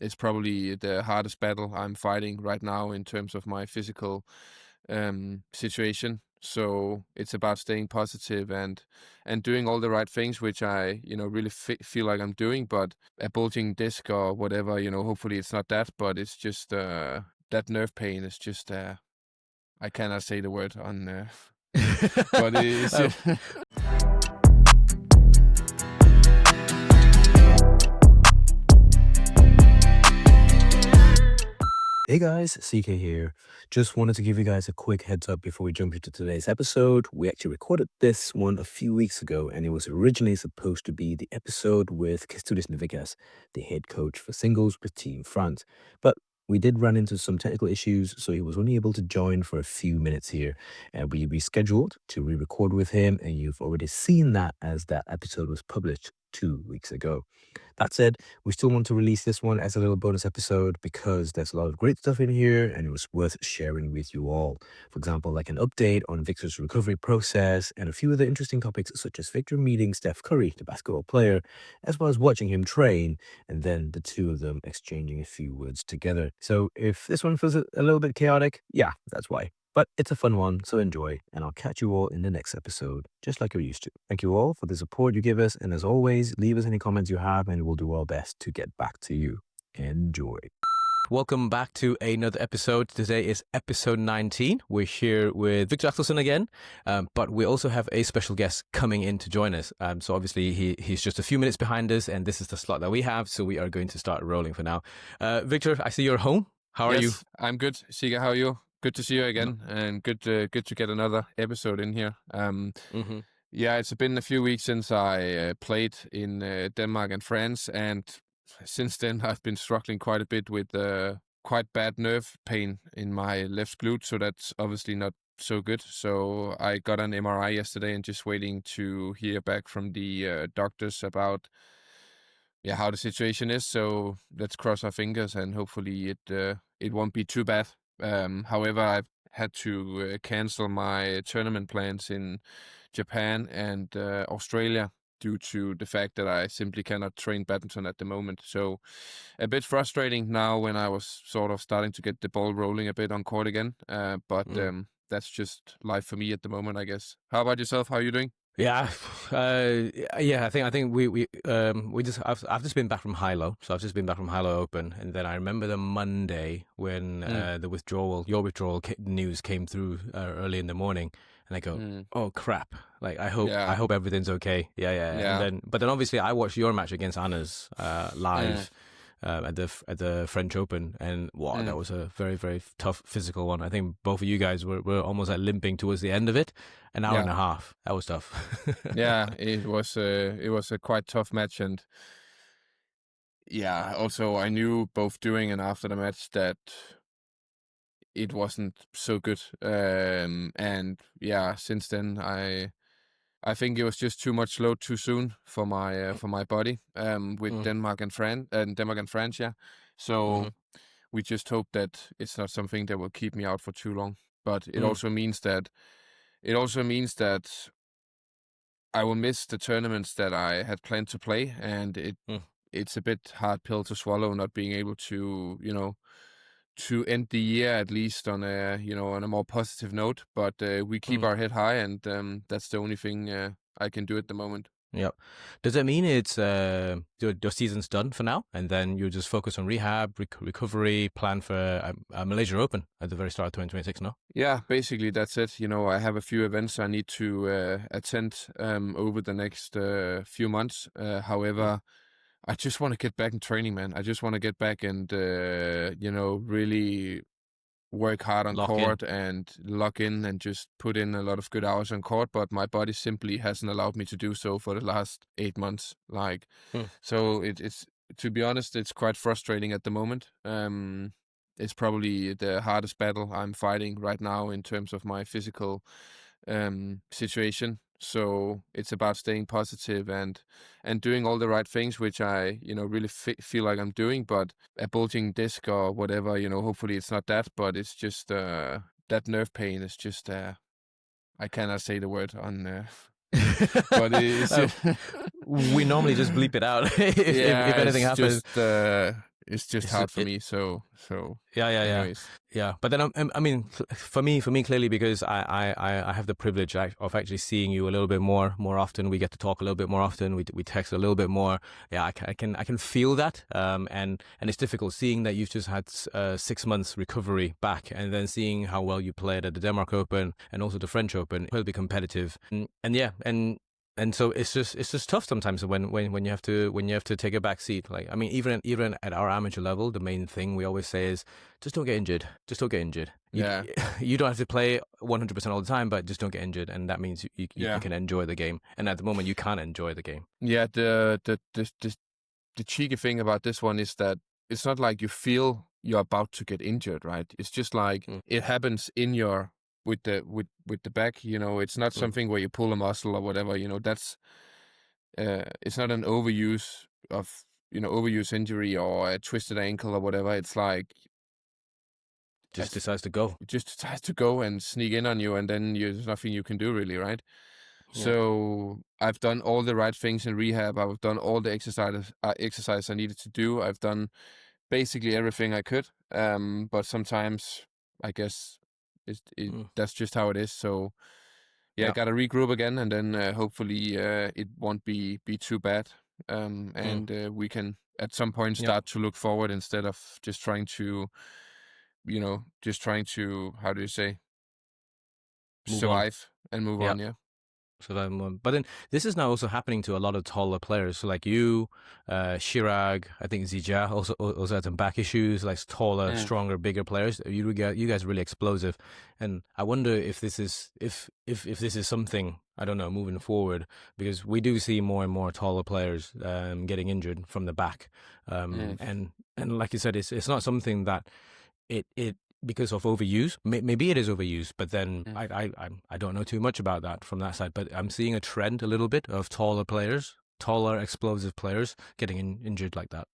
It's probably the hardest battle I'm fighting right now in terms of my physical situation. So it's about staying positive and doing all the right things, which I really feel like I'm doing. But a bulging disc or whatever, hopefully it's not that, but it's just that nerve pain is just I cannot say the word on, but it's. Oh, Hey guys, CK here. Just wanted to give you guys a quick heads up before we jump into today's episode. We actually recorded this one a few weeks ago, and it was originally supposed to be the episode with Kestutis Navickas, the head coach for singles with Team France. But we did run into some technical issues, so he was only able to join for a few minutes here. And we rescheduled to re-record with him, and you've already seen that as that episode was published 2 weeks ago. That said, we still want to release this one as a little bonus episode because there's a lot of great stuff in here and it was worth sharing with you all. For example, like an update on Victor's recovery process and a few other interesting topics such as Victor meeting Steph Curry, the basketball player, as well as watching him train and then the two of them exchanging a few words together. So if this one feels a little bit chaotic, yeah, that's why. But it's a fun one, so enjoy, and I'll catch you all in the next episode, just like you're used to. Thank you all for the support you give us, and as always, leave us any comments you have, and we'll do our best to get back to you. Enjoy. Welcome back to another episode. Today is episode 19. We're here with Viktor Axelsen again, but we also have a special guest coming in to join us. So obviously he's just a few minutes behind us, and this is the slot that we have, so we are going to start rolling for now. Victor, I see you're home. How are you? I'm good. Sika, how are you? Good to see you again, and good to get another episode in here. Yeah, it's been a few weeks since I played in Denmark and France, and since then I've been struggling quite a bit with quite bad nerve pain in my left glute, so that's obviously not so good. So I got an MRI yesterday and just waiting to hear back from the doctors about how the situation is. So let's cross our fingers and hopefully it won't be too bad. However, I've had to cancel my tournament plans in Japan and Australia due to the fact that I simply cannot train badminton at the moment. So a bit frustrating now when I was sort of starting to get the ball rolling a bit on court again. But that's just life for me at the moment, I guess. How about yourself? How are you doing? Yeah, I think I've just been back from Hilo, so I've just been back from Hilo Open, and then I remember the Monday when your withdrawal news came through early in the morning, and I go, oh crap! Like I hope everything's okay. Yeah. But then obviously I watched your match against Anna's live. At the French Open, and that was a very, very tough physical one. I think both of you guys were almost like limping towards the end of it. An hour and a half. That was tough. Yeah, it was a quite tough match, and also I knew both during and after the match that it wasn't so good. And since then I think it was just too much load too soon for my body with Denmark and France, yeah. So we just hope that it's not something that will keep me out for too long. But it also means that I will miss the tournaments that I had planned to play, and it's a bit hard pill to swallow not being able to to end the year at least on a more positive note. But we keep our head high, and that's the only thing I can do at the moment. Yep. Does that mean it's your season's done for now, and then you just focus on rehab, recovery, plan for a Malaysia Open at the very start of 2026? No. Yeah, basically that's it. I have a few events I need to attend over the next few months. However, I just want to get back in training, man. I just want to get back and really work hard on court and lock in and just put in a lot of good hours on court, but my body simply hasn't allowed me to do so for the last 8 months. So it's to be honest, it's quite frustrating at the moment. It's probably the hardest battle I'm fighting right now in terms of my physical situation. So it's about staying positive and doing all the right things, which I really feel like I'm doing. But a bulging disc or whatever, hopefully it's not that, but it's just that nerve pain is just I cannot say the word on. But it's we normally just bleep it out if anything happens. it's just It's hard for it, me. So yeah, yeah, yeah, anyways, yeah. But then I mean, for me, clearly, because I have the privilege of actually seeing you a little bit more often. We get to talk a little bit more often. We text a little bit more. Yeah, I can feel that. And it's difficult seeing that you've just had 6 months recovery back, and then seeing how well you played at the Denmark Open and also the French Open. It will be competitive, and yeah, and so it's just tough sometimes when you have to take a back seat. Like, I mean, even at our amateur level, the main thing we always say is just don't get injured. Just don't get injured. yeah, You don't have to play 100% all the time, but just don't get injured, and that means you can enjoy the game. And at the moment, you can't enjoy the game. yeah. The cheeky thing about this one is that it's not like you feel you're about to get injured, right? It's just like it happens in your with the back. You know, it's not something where you pull a muscle or whatever. You know, that's it's not an overuse injury or a twisted ankle or whatever. It's like Just decides to go. it just decides to go and sneak in on you, and then there's nothing you can do really, right? Yeah. So I've done all the right things in rehab. I've done all the exercise I needed to do. I've done basically everything I could. But sometimes I guess that's just how it is. So yeah, I gotta regroup again, and then hopefully it won't be too bad. And we can at some point start to look forward instead of just trying to, how do you say, survive and move on. Yeah. So then, but then this is now also happening to a lot of taller players. So like you, Chirag, I think Zija also had some back issues. Like taller, stronger, bigger players. You guys are really explosive, and I wonder if this is if this is something, I don't know, moving forward, because we do see more and more taller players getting injured from the back, and like you said, it's not something that it because of overuse. Maybe it is overused, but then I don't know too much about that from that side. But I'm seeing a trend a little bit of taller, explosive players getting injured like that.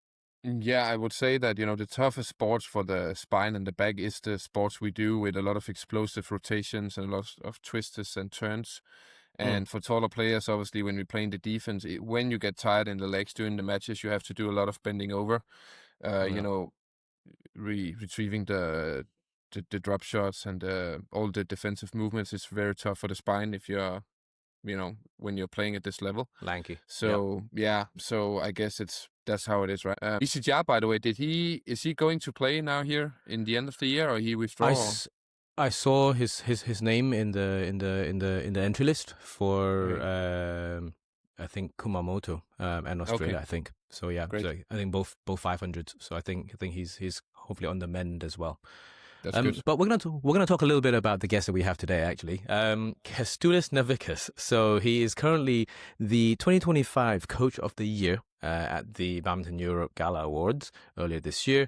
Yeah, I would say that, the toughest sports for the spine and the back is the sports we do with a lot of explosive rotations and a lot of twists and turns. And for taller players, obviously, when we play in the defense, when you get tired in the legs during the matches, you have to do a lot of bending over, retrieving the drop shots and all the defensive movements is very tough for the spine if you're, when you're playing at this level. Lanky. So so I guess that's how it is, right? Isija, by the way, is he going to play now here in the end of the year, or he withdraw? I saw his name in the entry list for I think Kumamoto and Australia. Okay. I think so. Yeah, so I think both 500s. So I think he's hopefully on the mend as well. That's good. But we're gonna talk a little bit about the guest that we have today, actually. Kestutis Navickas. So he is currently the 2025 Coach of the Year at the Badminton Europe Gala Awards earlier this year.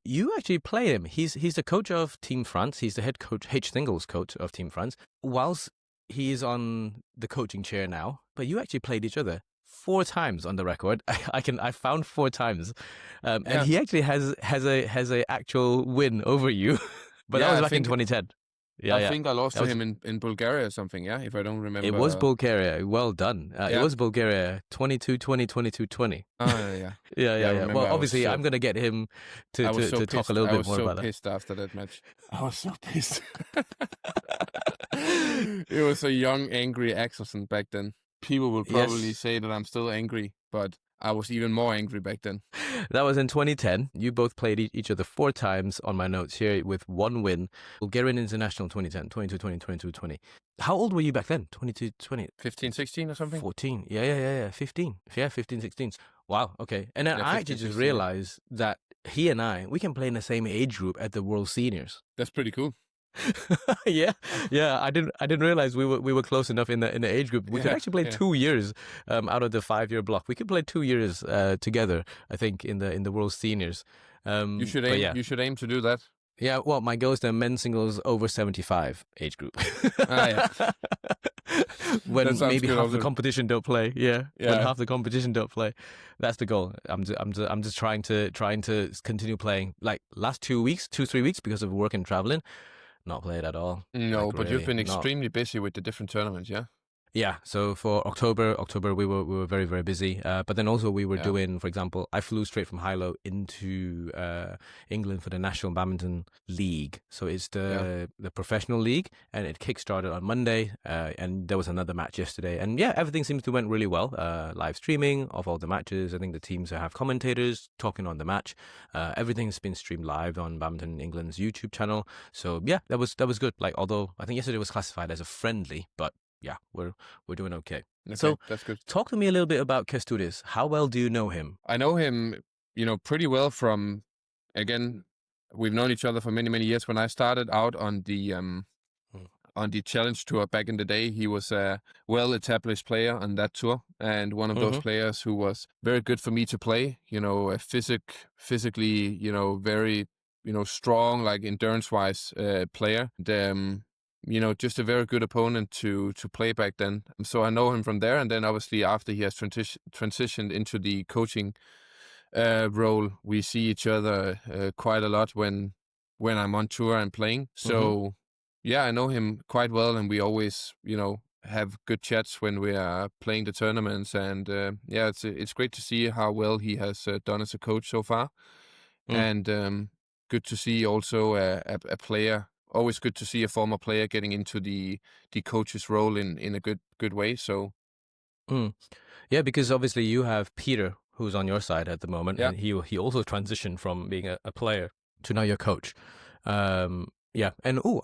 You actually played him. He's the coach of Team France. He's the head coach, H singles coach of Team France. Whilst he is on the coaching chair now, but you actually played each other 4 times on the record. I found 4 times, and he actually has a actual win over you, but that was back in 2010. I think I lost to him in Bulgaria or something. Yeah, if I don't remember. It was Bulgaria. Well done. It was Bulgaria 22-20, 22-20. Oh yeah. Yeah. Well, obviously, I'm gonna get him to talk a little bit more about that. I was so pissed after that match. I was so pissed. It was a young, angry Axelsen back then. People will probably say that I'm still angry, but I was even more angry back then. That was in 2010. You both played each other 4 times on my notes here with 1 win. Bulgarian International 2010, 22-20, 22-20. How old were you back then? 22-20? 15, 16 or something? 14. Yeah. 15. Yeah, 15, 16. Wow, okay. And then I actually just realized that he and we can play in the same age group at the World Seniors. That's pretty cool. yeah. I didn't realize we were close enough in the age group. We could actually play 2 years out of the 5-year block. We could play 2 years together, I think, in the World Seniors. You should aim to do that. Yeah, well, my goal is the men's singles over 75 age group. When maybe half the competition don't play. Yeah. When half the competition don't play, that's the goal. I'm just trying to continue playing. Like last 2 weeks, 2-3 weeks, because of work and traveling. Not played at all. No, but you've been extremely busy with the different tournaments, yeah? Yeah, so for October we were very, very busy. But then also we were doing, for example, I flew straight from Hilo into England for the National Badminton League. So it's the professional league, and it kickstarted on Monday. And there was another match yesterday, and everything seems to went really well. Live streaming of all the matches. I think the teams have commentators talking on the match. Everything's been streamed live on Badminton England's YouTube channel. So that was good. Like, although I think yesterday was classified as a friendly, but yeah, we're doing okay. So that's good. Talk to me a little bit about Kestutis. How well do you know him? I know him, pretty well from, again, we've known each other for many, many years. When I started out on the Challenge Tour back in the day, he was a well-established player on that tour, and one of those players who was very good for me to play. A physically, very, strong, like endurance-wise player. And, just a very good opponent to play back then. So I know him from there, and then obviously after he has transitioned into the coaching role, we see each other quite a lot when I'm on tour and playing. So I know him quite well, and we always, have good chats when we are playing the tournaments. And it's great to see how well he has done as a coach so far, and good to see also a player. Always good to see a former player getting into the coach's role in a good way. So, yeah, because obviously you have Peter, who's on your side at the moment, and he also transitioned from being a player to now your coach. And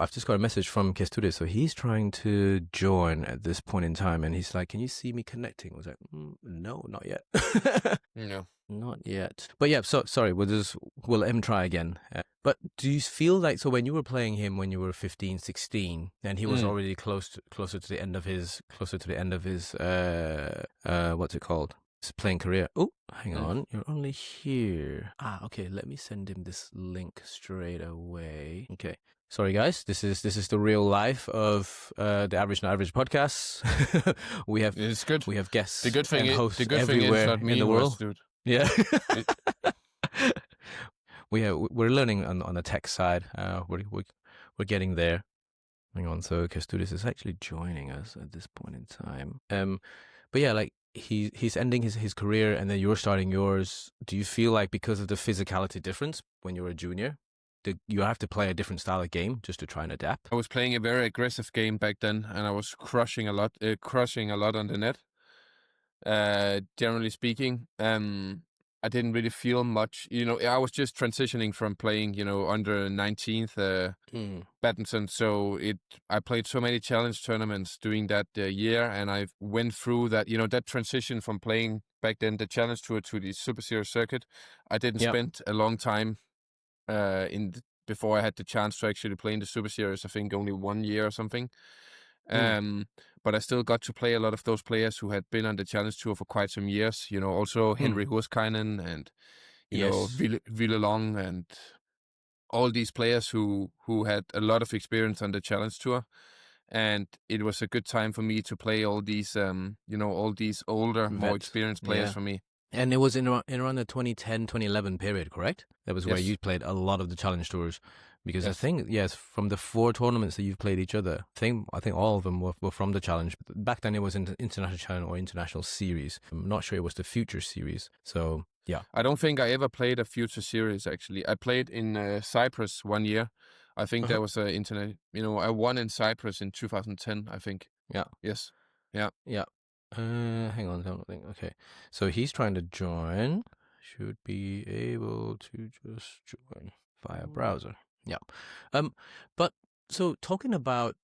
I've just got a message from Kestutis, so he's trying to join at this point in time, and he's like, "Can you see me connecting?" I was like, "No, not yet." No. Not yet. But yeah, so sorry, we'll let him try again. But do you feel like, so when you were playing him when you were 15, 16, and he was already closer to the end of his what's it called? His playing career. Oh, hang on, you're only here. Okay, let me send him this link straight away. Okay. Sorry, guys. This is the real life of the Average Not Average podcast. It's good. We have guests. The good thing hosts is everywhere not me in the world. Dude. Yeah. We're learning on the tech side. We're getting there. Hang on. So Kestutis is actually joining us at this point in time. But yeah, like he's ending his career, and then you're starting yours. Do you feel like because of the physicality difference when you were a junior, you have to play a different style of game just to try and adapt? I was playing a very aggressive game back then, and I was crushing a lot on the net. Generally speaking, I didn't really feel much. I was just transitioning from playing, under 19th badminton. So I played so many challenge tournaments during that year, and I went through that. That transition from playing back then the challenge tour to the Super Series circuit. I didn't spend a long time before I had the chance to actually play in the Super Series. I think only 1 year or something. But I still got to play a lot of those players who had been on the Challenge Tour for quite some years. Also Henry Hurskainen and Ville Long and all these players who had a lot of experience on the Challenge Tour. And it was a good time for me to play all these, all these older, more experienced players for me. And it was in around the 2010, 2011 period, correct? That was where you played a lot of the Challenge Tours. Because I think, from the 4 tournaments that you've played each other, I think all of them were from the Challenge. Back then it was in the International Challenge or International Series. I'm not sure it was the Future Series. So, yeah. I don't think I ever played a Future Series, actually. I played in Cyprus 1 year. I think there was I won in Cyprus in 2010, I think. Yeah. Yes. Yeah. Yeah. Hang on, I don't think. Okay. So he's trying to join. Should be able to just join via browser. Yeah. But so talking about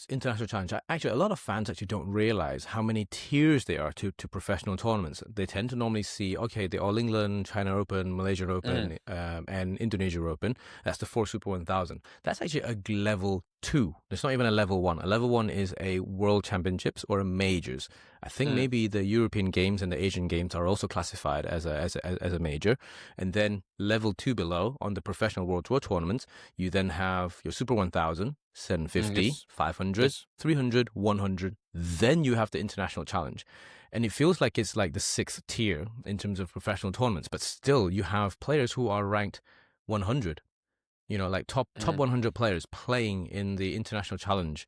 international challenge, actually a lot of fans actually don't realize how many tiers there are to professional tournaments. They tend to normally see, okay, the All England, China Open, Malaysian Open, and Indonesia Open. That's the 4 Super 1000. That's actually a level 2. There's not even a level 1. A level 1 is a World Championships or a Majors. I think maybe the European Games and the Asian Games are also classified as a major. And then level 2 below on the professional World Tour tournaments, you then have your Super 1000, 750, 500, 300, 100. Then you have the international challenge. And it feels like it's like the 6th tier in terms of professional tournaments, but still you have players who are ranked 100. Like top 100 players playing in the international challenge,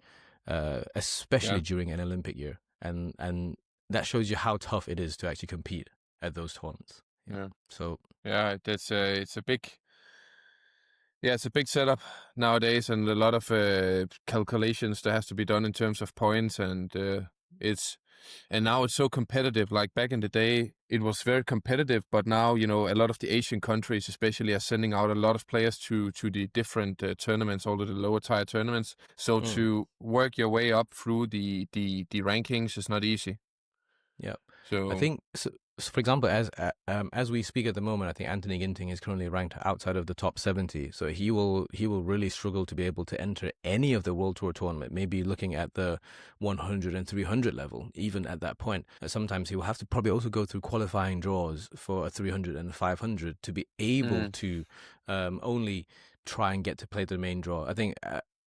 especially during an Olympic year. and that shows you how tough it is to actually compete at those tournaments. Yeah. So it's a big. Yeah, it's a big setup nowadays, and a lot of calculations that has to be done in terms of points, and now it's so competitive. Like back in the day, it was very competitive, but now a lot of the Asian countries, especially, are sending out a lot of players to the different tournaments, all of the lower tier tournaments. So to work your way up through the rankings is not easy. Yeah, so I think so, for example, as we speak at the moment, I think Anthony Ginting is currently ranked outside of the top 70. So he will really struggle to be able to enter any of the World Tour tournament. Maybe looking at the 100 and 300 level, even at that point. Sometimes he will have to probably also go through qualifying draws for a 300 and 500 to be able to only try and get to play the main draw. I think.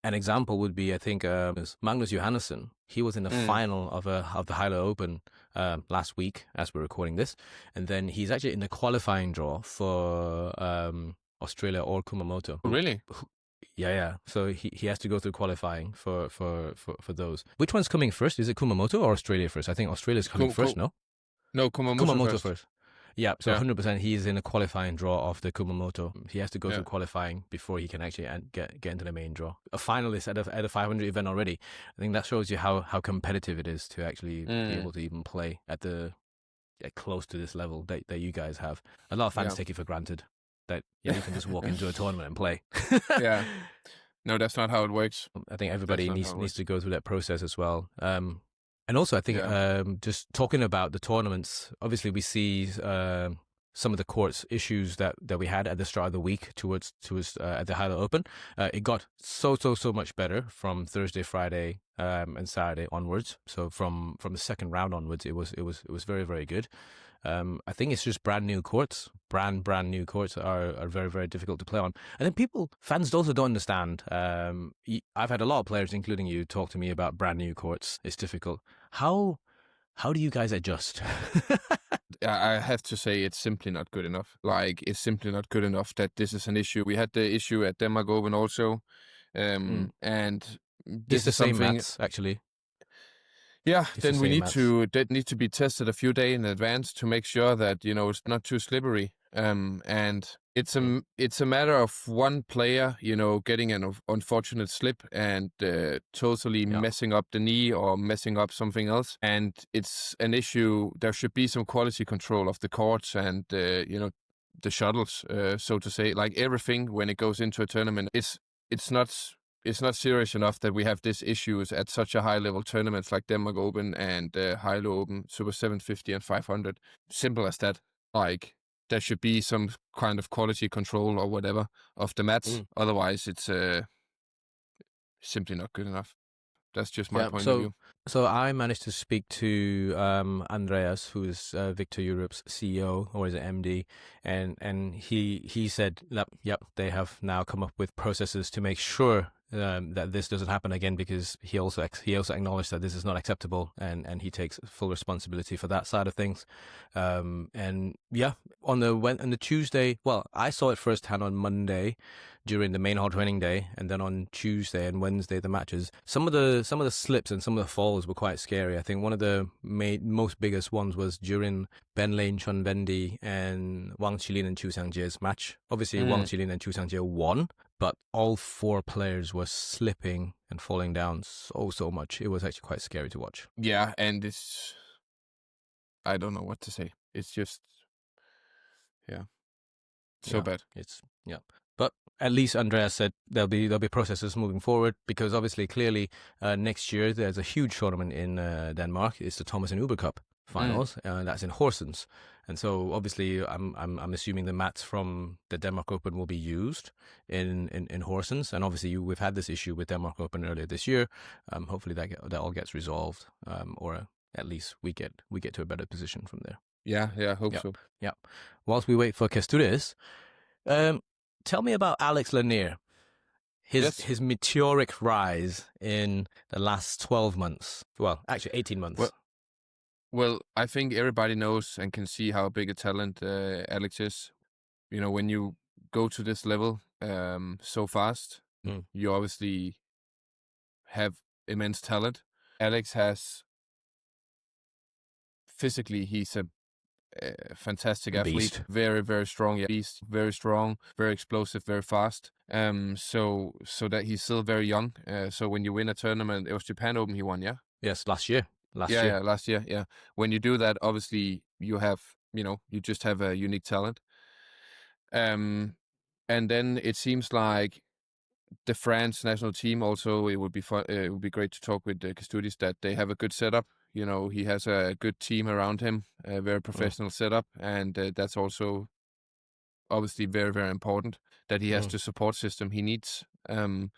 An example would be, I think, Magnus Johannesson. He was in the final of the Hylo Open last week, as we're recording this, and then he's actually in the qualifying draw for Australia or Kumamoto. Really? Yeah. So he has to go through qualifying for those. Which one's coming first? Is it Kumamoto or Australia first? I think Australia's coming first. No, Kumamoto first. Yeah, so 100% he's in a qualifying draw of the Kumamoto. He has to go through qualifying before he can actually get into the main draw. A finalist at a 500 event already. I think that shows you how competitive it is to actually be able to even play at close to this level that you guys have. A lot of fans take it for granted that you can just walk into a tournament and play. Yeah. No, that's not how it works. I think everybody needs to go through that process as well. And also, I think just talking about the tournaments, obviously we see some of the courts issues that we had at the start of the week towards at the Hylo Open. It got so much better from Thursday, Friday, and Saturday onwards. So from the second round onwards, it was very, very good. I think it's just brand new courts. Brand new courts are very, very difficult to play on. And then fans also don't understand. I've had a lot of players, including you, talk to me about brand new courts. It's difficult. How do you guys adjust? I have to say it's simply not good enough. Like, it's simply not good enough that this is an issue. We had the issue at Denmark Open also. And this it's the is same something... mats, actually. Yeah, It's then the we same need that need to be tested a few days in advance to make sure that it's not too slippery. And it's a matter of one player, getting an unfortunate slip and totally messing up the knee or messing up something else. And it's an issue. There should be some quality control of the courts and the shuttles, so to say. Like everything when it goes into a tournament, it's not serious enough that we have these issues at such a high-level tournaments like Denmark Open and Hylo Open, Super 750 and 500. Simple as that. Like, there should be some kind of quality control or whatever of the mats. Otherwise, it's simply not good enough. That's just my point of view. So I managed to speak to Andreas, who is Viktor Europe's CEO, or is it MD, and he said that they have now come up with processes to make sure that this doesn't happen again, because he also acknowledged that this is not acceptable, and he takes full responsibility for that side of things. And on the Tuesday, well, I saw it firsthand on Monday during the main hall training day, and then on Tuesday and Wednesday the matches. Some of the slips and some of the falls were quite scary. I think one of the most biggest ones was during Ben Lane, Chun Bendy, and Wang Qilin and Chu Xiangjie's match. Obviously, Wang Qilin and Chu Xiangjie won, but all four players were slipping and falling down so much. It was actually quite scary to watch. Yeah, and I don't know what to say. It's just, bad. But at least Andreas said there'll be processes moving forward, because obviously, clearly, next year there's a huge tournament in Denmark. It's the Thomas and Uber Cup finals, and that's in Horsens. And so obviously, I'm assuming the mats from the Denmark Open will be used in Horsens. And obviously, we've had this issue with Denmark Open earlier this year. Hopefully that all gets resolved, or at least we get to a better position from there. Yeah, I hope so. Yeah. Whilst we wait for Kestutis, tell me about Alex Lanier. His meteoric rise in the last 12 months. Well, actually 18 months. Well, I think everybody knows and can see how big a talent Alex is. When you go to this level so fast, you obviously have immense talent. Alex has physically, he's a fantastic A athlete, beast. very, very strong, beast, very strong, very explosive, very fast. So that he's still very young. So when you win a tournament, it was Japan Open he won, yeah? Yes, last year. Yeah, last year, yeah. When you do that, obviously you have, you just have a unique talent. And then it seems like the France national team also, it would be fun. It would be great to talk with Kestutis that they have a good setup. He has a good team around him, a very professional setup, and that's also obviously very, very important that he has the support system he needs. And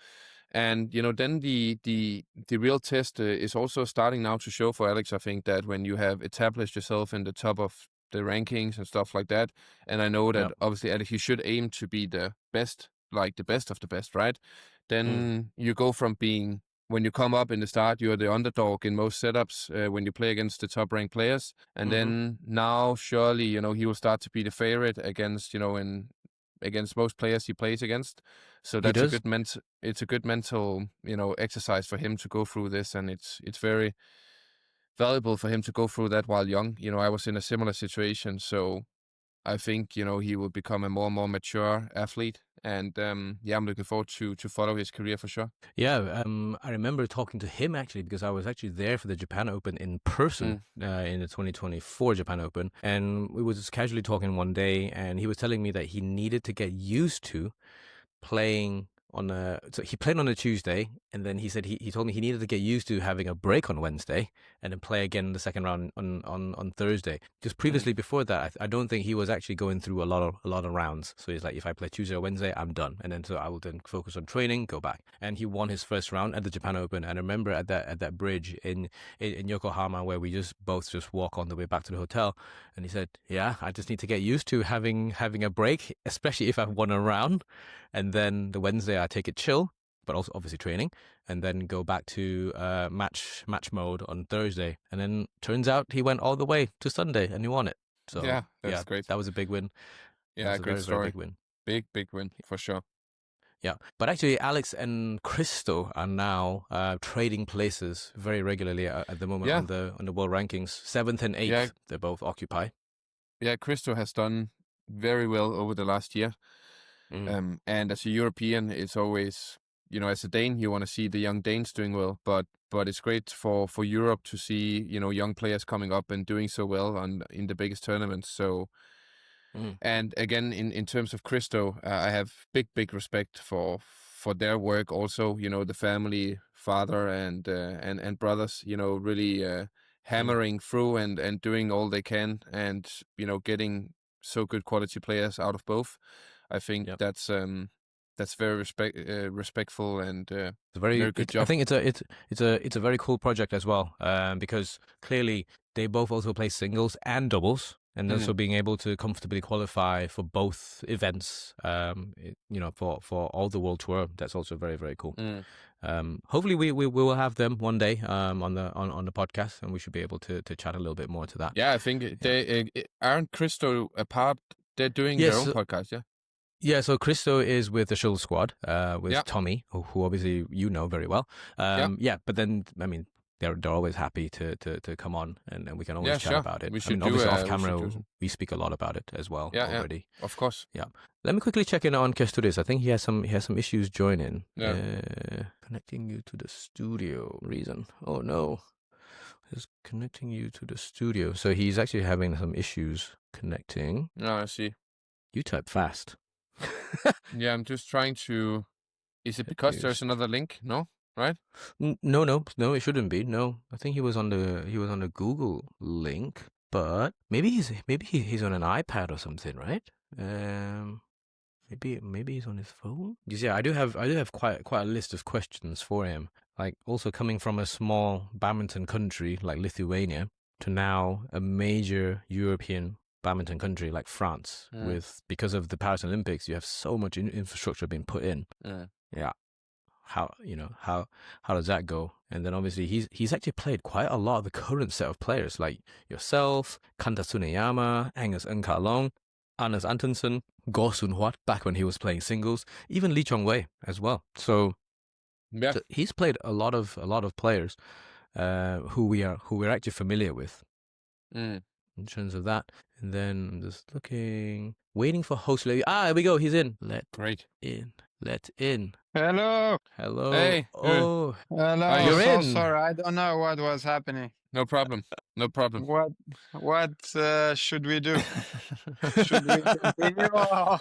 then the real test is also starting now to show for Alex. I think that when you have established yourself in the top of the rankings and stuff like that, and I know that obviously Alex, you should aim to be the best, like the best of the best, right? Then you go from being, when you come up in the start, you're the underdog in most setups when you play against the top ranked players, and then now surely he will start to be the favorite against against most players he plays against. So that's a good mental exercise for him to go through this, and it's very valuable for him to go through that while young. I was in a similar situation, so I think he will become a more and more mature athlete, and I'm looking forward to follow his career for sure. Yeah, I remember talking to him actually because I was actually there for the Japan Open in person in the 2024 Japan Open, and we were just casually talking one day, and he was telling me that he needed to get used to playing so he played on a Tuesday, and then he said he told me he needed to get used to having a break on Wednesday and then play again the second round on Thursday. Just previously before that, I don't think he was actually going through a lot of rounds. So he's like, if I play Tuesday or Wednesday, I'm done, and then so I will then focus on training, go back. And he won his first round at the Japan Open. And I remember at that bridge in Yokohama where we both walk on the way back to the hotel, and he said, "Yeah, I just need to get used to having a break, especially if I've won a round, and then the Wednesday I take it chill, but also obviously training, and then go back to match mode on Thursday." And then turns out he went all the way to Sunday and he won it. So that's great. That was a big win. Yeah, great story. Very big win. Big win for sure. Yeah, but actually, Alex and Christo are now trading places very regularly at the moment on the world rankings. 7th and 8th, they both occupy. Yeah, Christo has done very well over the last year. And as a European, it's always, as a Dane, you want to see the young Danes doing well, but it's great for Europe to see, young players coming up and doing so well in the biggest tournaments. So, and again, in terms of Christo, I have big respect for their work also, the family, father and brothers, really hammering through and doing all they can and, getting so good quality players out of both. I think that's very respectful and very good job. I think it's a very cool project as well, because clearly they both also play singles and doubles, and also being able to comfortably qualify for both events, for all the world tour. That's also very, very cool. Hopefully we will have them one day on the podcast, and we should be able to chat a little bit more to that. Yeah, I think they aren't Christo apart. They're doing their own podcast, yeah. Yeah, so Christo is with the Shuttles squad, with Tommy, who obviously you know very well. But then, I mean, they're always happy to come on, and we can always chat about it. We should obviously off camera, we speak a lot about it as well already. Yeah, of course. Yeah. Let me quickly check in on Kestutis. I think he has some issues joining. Yeah. Connecting you to the studio reason. Oh no. He's connecting you to the studio. So he's actually having some issues connecting. No, I see. You type fast. Yeah, I'm just trying to. Is it because there's another link? No, right? No, it shouldn't be. No, I think he was on the Google link, but maybe he's on an iPad or something, right? Maybe he's on his phone. You see, I do have quite a list of questions for him. Like, also coming from a small badminton country like Lithuania to now a major European badminton country like France, because of the Paris Olympics, you have so much infrastructure being put in. Yeah. How does that go? And then obviously he's actually played quite a lot of the current set of players like yourself, Kanta Tsuneyama, Angus Nkalong, Anders Antonsen, Go Sun-hwat back when he was playing singles, even Lee Chong-wei as well. So he's played a lot of players who we're actually familiar with. Mm. in terms of that. And then I'm just waiting for host. Here we go. He's in. Great. Let in. Hello. Hey. Oh, Hello. You're so in. sorry. I don't know what was happening. No problem. What should we do? Should we continue or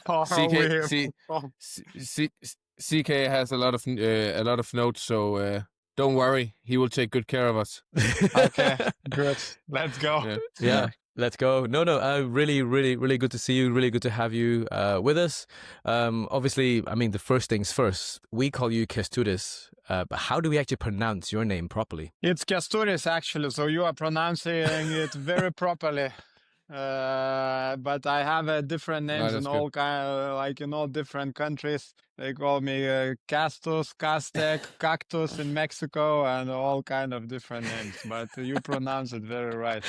CK has a lot of notes, so don't worry, he will take good care of us. Okay, good. Let's go. Yeah. Let's go. No, really, really, really good to see you. Really good to have you with us. Obviously, I mean, the first things first, we call you Kestutis, but how do we actually pronounce your name properly? It's Kestutis, actually, so you are pronouncing it very properly. But I have different names in all in all different countries. They call me Castus, Castec, Cactus in Mexico, and all kind of different names. But you pronounce it very right.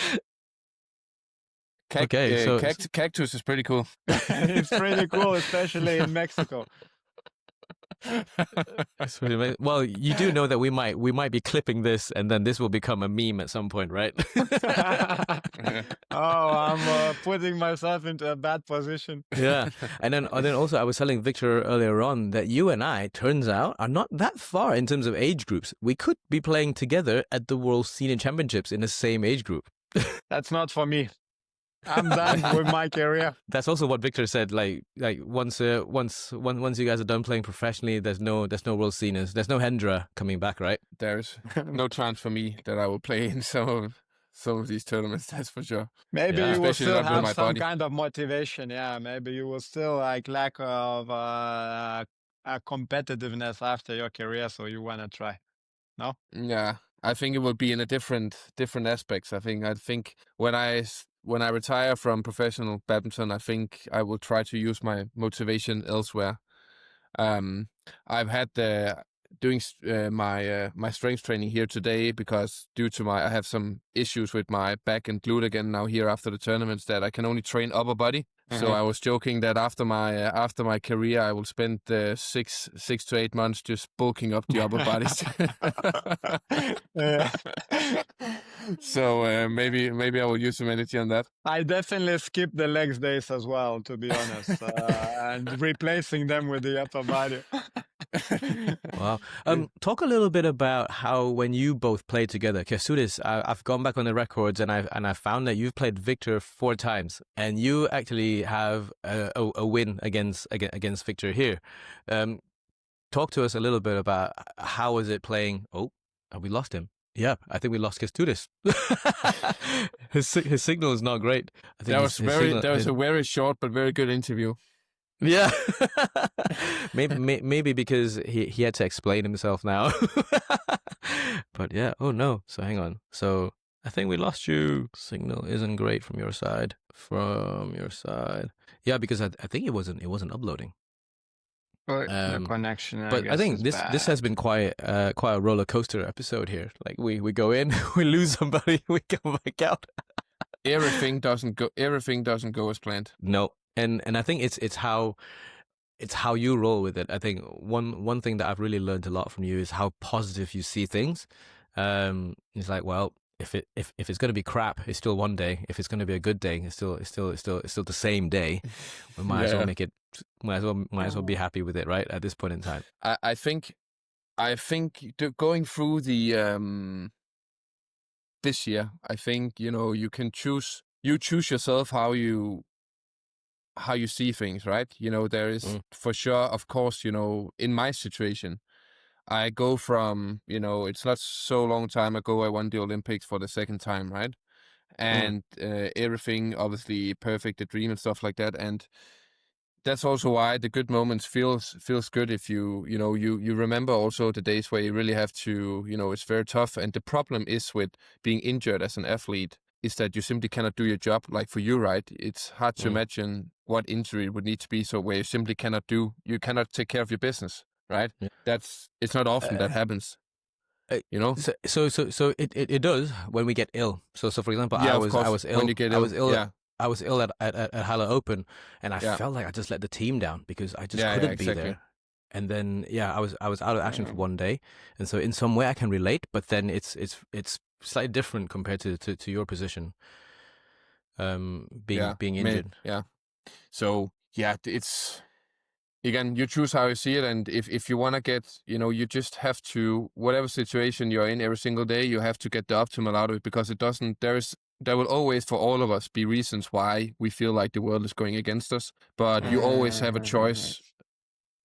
Cactus is pretty cool. It's pretty cool, especially in Mexico. Well, you do know that we might be clipping this, and then this will become a meme at some point, right? I'm putting myself into a bad position. Yeah, and then also I was telling Viktor earlier on that you and I, turns out, are not that far in terms of age groups. We could be playing together at the World Senior Championships in the same age group. That's not for me. I'm done with my career. That's also what Viktor said. Like once you guys are done playing professionally, there's no World Seniors. There's no Hendra coming back, right? There's no chance for me that I will play in some of these tournaments. That's for sure. Maybe you will still have some kind of motivation. Yeah, maybe you will still lack of competitiveness after your career, so you want to try. No? Yeah, I think it will be in a different aspects. I think when I retire from professional badminton, I think I will try to use my motivation elsewhere. I've had doing my strength training here today because I have some issues with my back and glute again now here after the tournaments that I can only train upper body. So I was joking that after my career I will spend 6 to 8 months just bulking up the upper bodies. So maybe I will use some energy on that. I definitely skip the legs days as well, to be honest, and replacing them with the upper body. Wow. Talk a little bit about how when you both played together, Kestutis, I've gone back on the records and I found that you've played Viktor 4 times, and you actually have a win against Viktor here. Talk to us a little bit about how was it playing. Oh, we lost him. Yeah, I think we lost Kestutis. His signal is not great. I think that was a very short but very good interview. Yeah, maybe because he had to explain himself now. But yeah, oh no. So hang on. So I think we lost you. Signal isn't great from your side. Yeah, because I think it wasn't uploading. The connection. But I think this has been quite a roller coaster episode here. Like we go in, we lose somebody, we come back out. Everything doesn't go as planned. No. And I think it's how you roll with it. I think one thing that I've really learned a lot from you is how positive you see things. It's like, well, if it's going to be crap, it's still one day. If it's going to be a good day, it's still the same day. We might as well make it. Might as well be happy with it, right? At this point in time. I think going through the this year, I think you can choose yourself how you see things, right? There is for sure, of course, in my situation, I go from, it's not so long time ago I won the Olympics for the second time, right? And everything obviously perfect, the dream and stuff like that. And that's also why the good moments feels good if you remember also the days where you really have to, it's very tough. And the problem is with being injured as an athlete is that you simply cannot do your job. Like for you, right? It's hard to imagine what injury would need to be. So where you simply cannot take care of your business, right? Yeah. It's not often that happens. So it does when we get ill. So for example, I was ill. When you get ill, I was ill at Halle Open, and I felt like I just let the team down because I just couldn't be there. And then I was out of action for one day, and so in some way I can relate, but then it's slightly different compared to your position. being injured. Yeah. So yeah, it's again, you choose how you see it, and if you want to get, you just have to, whatever situation you're in every single day, you have to get the optimal out of it, because there will always, for all of us, be reasons why we feel like the world is going against us, but you always have a choice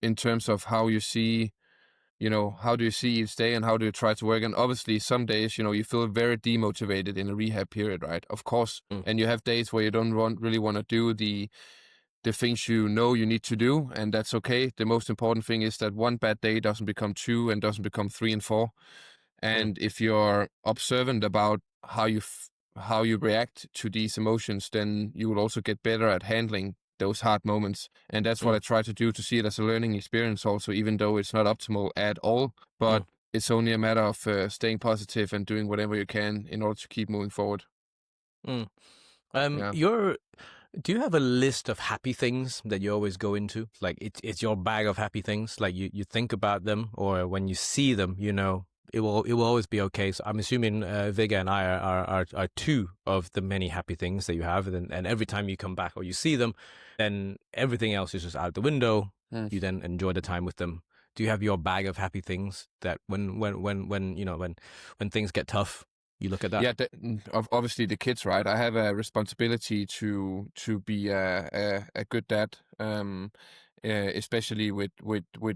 in terms of how you see, how do you see each day and how do you try to work. And obviously some days, you feel very demotivated in a rehab period, right? Of course. And you have days where you don't really want to do the things you need to do, and that's okay. The most important thing is that one bad day doesn't become 2 and doesn't become 3 and 4. And if you're observant about how you react to these emotions, then you will also get better at handling those hard moments. And that's what I try to do, to see it as a learning experience also, even though it's not optimal at all. But it's only a matter of staying positive and doing whatever you can in order to keep moving forward. Do you have a list of happy things that you always go into? Like it's your bag of happy things. Like you think about them, or when you see them, it will always be okay. So I'm assuming Vigga and I are two of the many happy things that you have, and every time you come back or you see them, then everything else is just out the window. You then enjoy the time with them. Do you have your bag of happy things that when things get tough, you look at that? Yeah, obviously the kids, right? I have a responsibility to be a good dad, especially with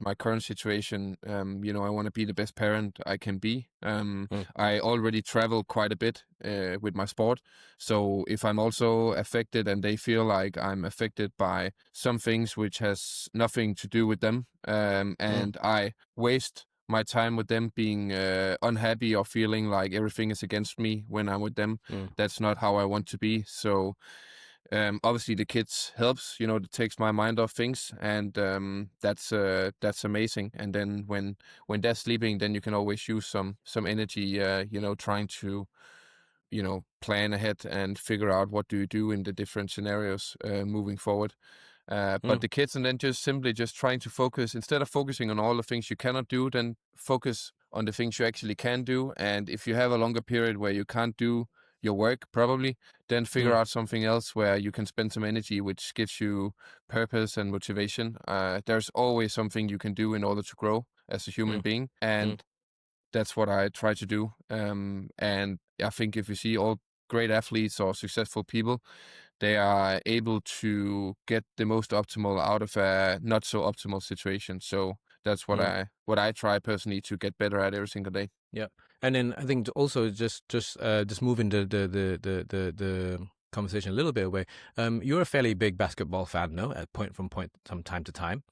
my current situation. I want to be the best parent I can be. I already travel quite a bit with my sport, so if I'm also affected and they feel like I'm affected by some things which has nothing to do with them, and I waste my time with them being unhappy or feeling like everything is against me when I'm with them, that's not how I want to be. So obviously the kids helps, it takes my mind off things, and that's amazing. And then when they're sleeping, then you can always use some energy, trying to plan ahead and figure out what do you do in the different scenarios moving forward. But the kids, and then just trying to focus, instead of focusing on all the things you cannot do, then focus on the things you actually can do. And if you have a longer period where you can't do your work, probably, then figure out something else where you can spend some energy, which gives you purpose and motivation. There's always something you can do in order to grow as a human being. And that's what I try to do. And I think if you see all great athletes or successful people, they are able to get the most optimal out of a not so optimal situation. So that's what I try personally to get better at every single day. Yeah, and then I think also just moving the conversation a little bit away. You're a fairly big basketball fan, no? From time to time.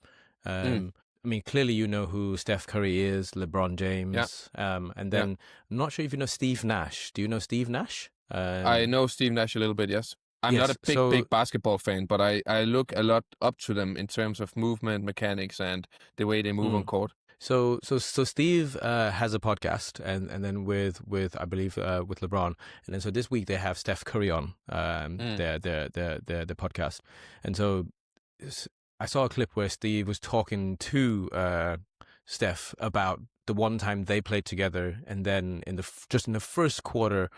I mean, clearly you know who Steph Curry is, LeBron James, and then I'm not sure if you know Steve Nash. Do you know Steve Nash? I know Steve Nash a little bit, yes. I'm not a big basketball fan, but I look a lot up to them in terms of movement, mechanics, and the way they move on court. So Steve has a podcast, and then with I believe with LeBron, and then so this week they have Steph Curry on their podcast, and so I saw a clip where Steve was talking to Steph about the one time they played together, and then in the first quarter,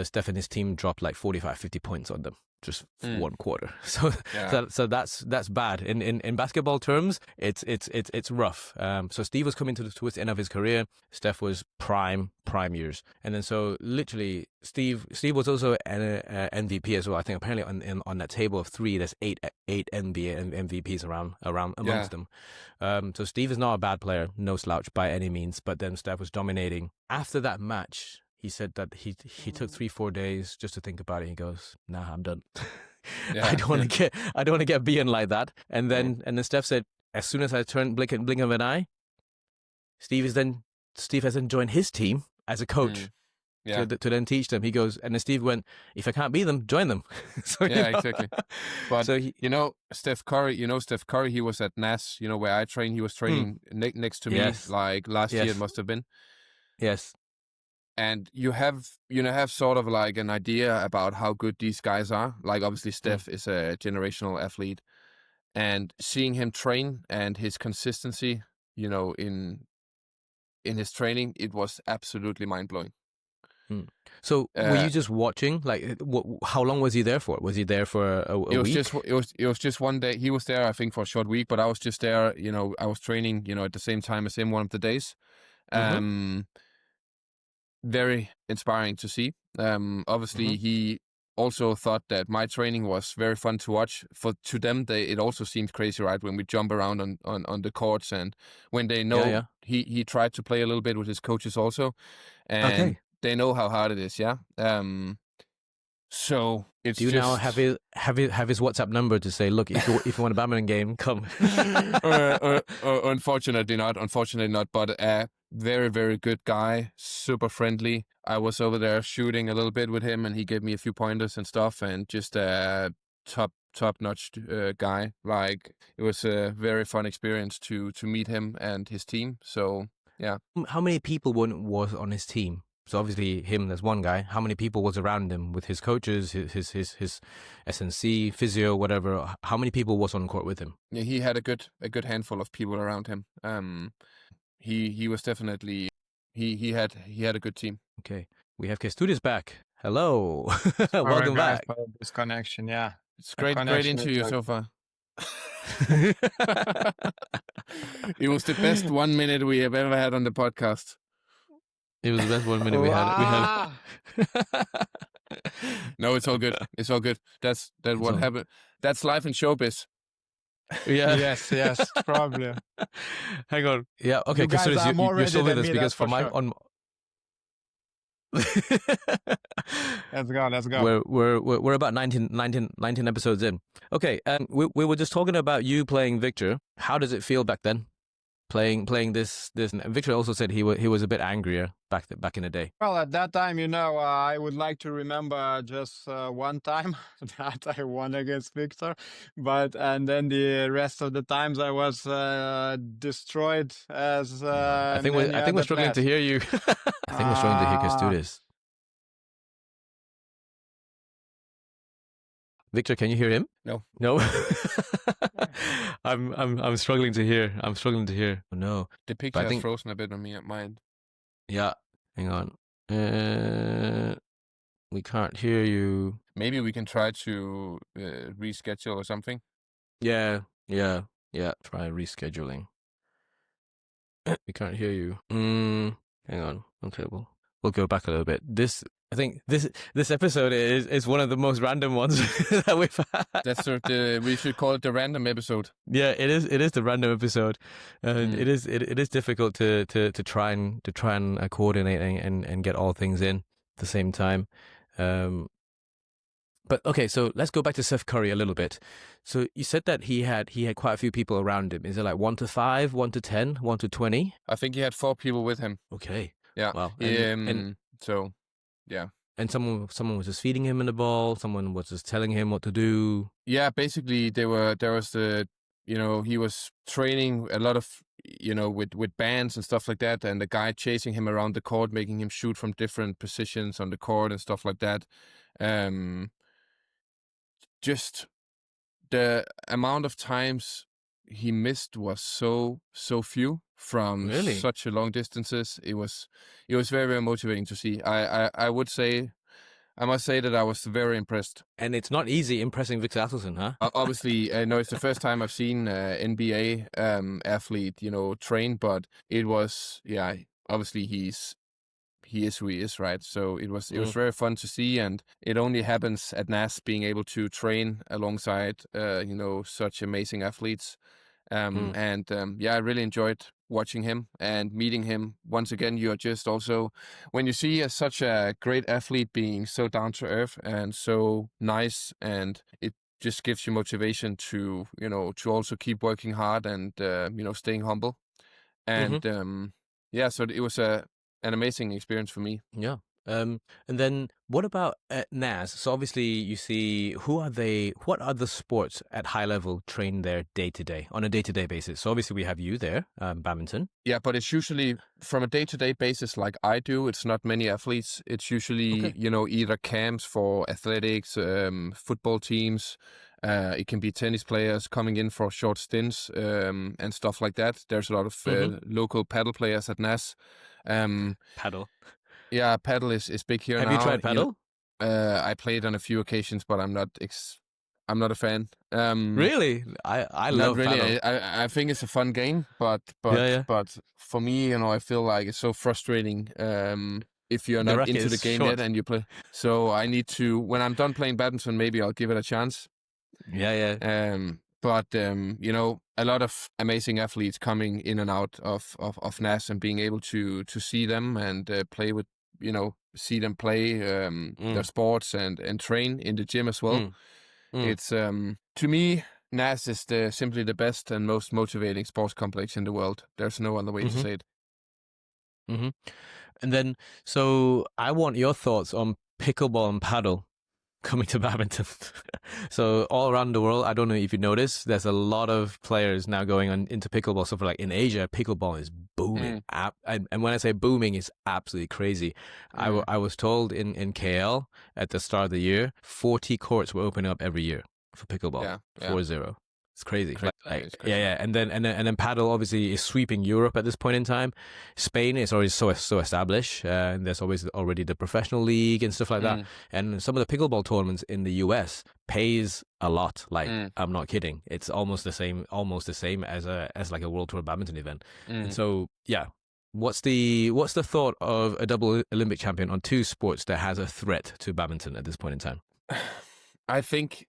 Steph and his team dropped like 45, 50 points on them. Just one quarter, so that's bad. In basketball terms, it's rough. So Steve was coming towards the end of his career. Steph was prime years, and then so literally Steve was also an MVP as well. I think apparently on that table of 3, there's eight NBA MVPs around amongst them. So Steve is not a bad player, no slouch by any means. But then Steph was dominating. After that match, he said that he took 3-4 days just to think about it. He goes, "Nah, I'm done. I don't want to get beaten like that." And then Steph said, as soon as I turned blink of an eye, Steve has then joined his team as a coach to then teach them. He goes, and then Steve went, "If I can't beat them, join them." So, exactly. But so Steph Curry, he was at NAS, where I train. He was training next to me, like last year it must have been. Yes. And you have sort of like an idea about how good these guys are. Like obviously Steph is a generational athlete, and seeing him train and his consistency, in his training, it was absolutely mind blowing. So were you just watching? Like, how long was he there for? Was he there for a week? It was just one day. He was there, I think, for a short week, but I was just there. I was training. At the same time as him one of the days. Very inspiring to see. Obviously, he also thought that my training was very fun to watch. To them, it also seemed crazy, right? When we jump around on the courts, and when they know he tried to play a little bit with his coaches also, and they know how hard it is. Yeah. So it's. Do you now have his WhatsApp number to say, look, if you want a badminton game, come? Unfortunately not. But a very, very good guy, super friendly. I was over there shooting a little bit with him, and he gave me a few pointers and stuff, and just a top-notch guy. Like, it was a very fun experience to meet him and his team. So yeah. How many people was on his team? So obviously him, there's one guy. How many people was around him with his coaches, his SNC, physio, whatever? How many people was on court with him? Yeah, he had a good handful of people around him. He was definitely he had a good team. Okay, we have Kestutis back. Hello, welcome back. This connection, yeah, it's great interview so far. It was the best 1 minute we have ever had on the podcast. It was the best 1 minute we had. No, it's all good. It's all good. That's what happened. That's life in showbiz. Yeah. Yes, probably. Hang on. Yeah. Okay. You guys are more you're still ready with than us me, because that's for for my sure. on. Let's go. We're about 19 episodes in. Okay. We were just talking about you playing Viktor. How does it feel back then? Playing this. And Viktor also said he was a bit angrier back in the day. Well, at that time, I would like to remember just one time that I won against Viktor, and then the rest of the times I was destroyed as. I think we're struggling to hear you. I think we're struggling to hear Kestutis. Viktor, can you hear him? No. I'm struggling to hear. Oh, no. The picture has frozen a bit on me at my end. Yeah. Hang on. We can't hear you. Maybe we can try to reschedule or something. Yeah. Try rescheduling. We can't hear you. Hang on. Okay, we'll go back a little bit. I think this episode is one of the most random ones that we've had. We should call it the random episode. Yeah, it is the random episode, and it is difficult to try and coordinate and get all things in at the same time. But okay, so let's go back to Seth Curry a little bit. So you said that he had quite a few people around him. Is it like 1 to 5, 1 to 10, 1 to 20? I think he had 4 people with him. Okay. Yeah. Wow. So, yeah. And someone was just feeding him in the ball. Someone was just telling him what to do. Yeah, basically there was he was training a lot of, with bands and stuff like that, and the guy chasing him around the court, making him shoot from different positions on the court and stuff like that. Just the amount of times he missed was so few from such a long distances. It was very, very motivating to see. I must say that I was very impressed. And it's not easy impressing Viktor Axelsen, huh? Obviously, no, it's the first time I've seen NBA athlete, train, but it was, obviously he is who he is, right? So it was very fun to see, and it only happens at NAS being able to train alongside, such amazing athletes. I really enjoyed watching him and meeting him. Once again, you're just also, when you see such a great athlete being so down to earth and so nice, and it just gives you motivation to also keep working hard and, staying humble. And, so it was an amazing experience for me. Yeah. And then what about at NAS? So obviously you see, what other sports at high level train there on a day-to-day basis? So obviously we have you there, badminton. Yeah, but it's usually from a day-to-day basis like I do. It's not many athletes. It's usually, either camps for athletics, football teams. It can be tennis players coming in for short stints and stuff like that. There's a lot of local paddle players at NAS. Paddle. Yeah, Padel is big here now. Have you tried Padel? I played on a few occasions, but I'm not a fan. Really? I Not love really. Padel. I think it's a fun game, but Yeah. for me, I feel like it's so frustrating if you're The not racket into the is game short. yet and you play. So I need to, when I'm done playing badminton, maybe I'll give it a chance. Yeah. But a lot of amazing athletes coming in and out of NAS and being able to see them and play with, see them play their sports and train in the gym as well. It's to me, NAS is simply the best and most motivating sports complex in the world. There's no other way to say it. Mm-hmm. And then, so I want your thoughts on pickleball and paddle coming to badminton. So all around the world, I don't know if you noticed, there's a lot of players now going into pickleball. So for like in Asia, pickleball is booming. And when I say booming, it's absolutely crazy. I was told in KL at the start of the year, 40 courts will open up every year for pickleball. 4-0. It's crazy. It's crazy. Yeah. And then paddle obviously is sweeping Europe at this point in time. Spain is already so established. And there's already the professional league and stuff like that. And some of the pickleball tournaments in the US pays a lot. Like I'm not kidding. It's almost the same as like a World Tour badminton event. And so what's the thought of a double Olympic champion on two sports that has a threat to badminton at this point in time? I think